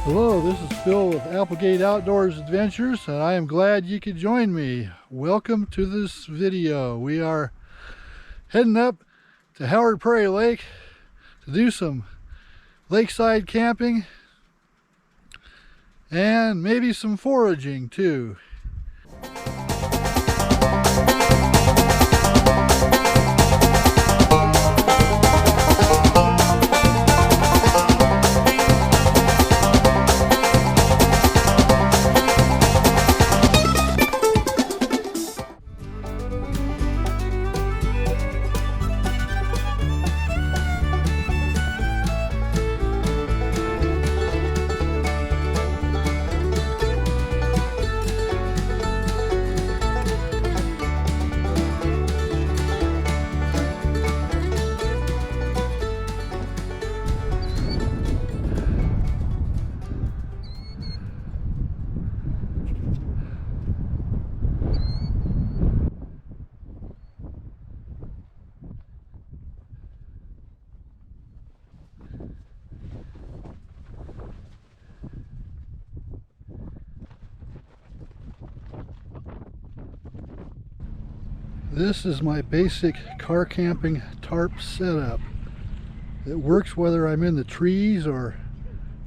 Hello, this is Phil with Applegate Outdoors Adventures, and I am glad you could join me. Welcome to this video. We are heading up to Howard Prairie Lake to do some lakeside camping and maybe some foraging too. This is my basic car camping tarp setup. It works whether I'm in the trees or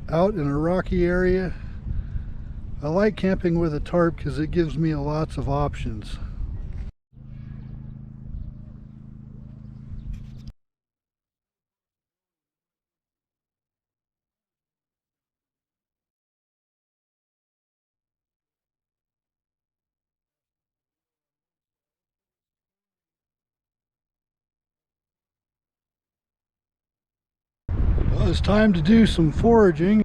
out in a rocky area. I like camping with a tarp because it gives me lots of options. Well, it's time to do some foraging.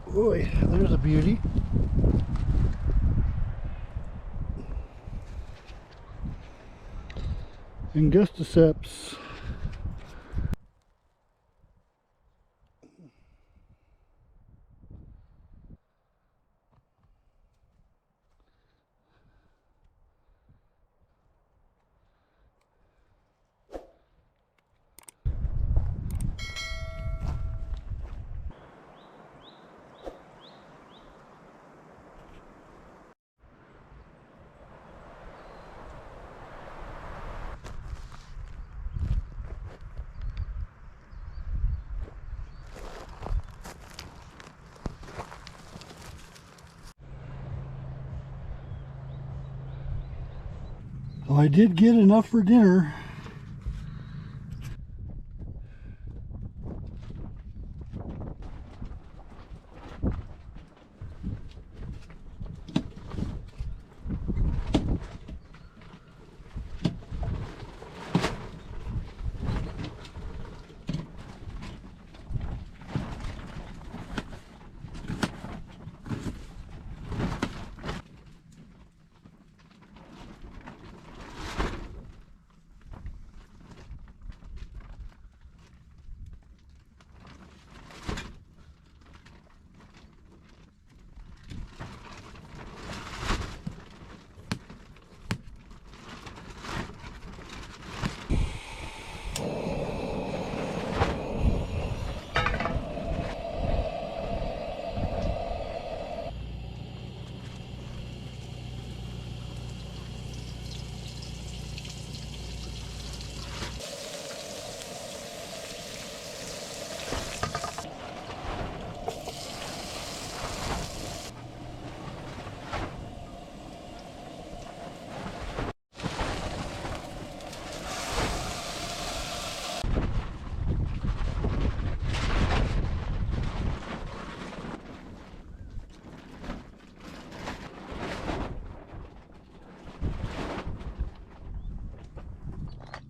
Boy, there's a beauty. Angusticeps. Well, I did get enough for dinner.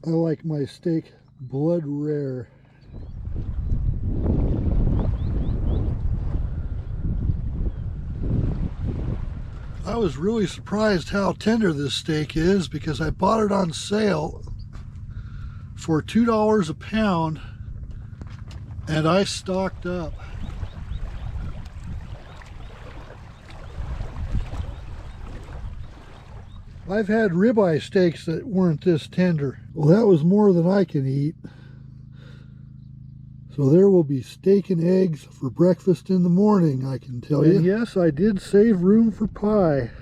I like my steak blood rare. I was really surprised how tender this steak is because I bought it on sale for $2 a pound and I stocked up. I've had ribeye steaks that weren't this tender. Well, that was more than I can eat. So there will be steak and eggs for breakfast in the morning, I can tell you. And yes, I did save room for pie.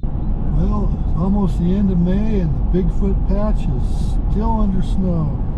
Well, it's almost the end of May and the Bigfoot patch is still under snow.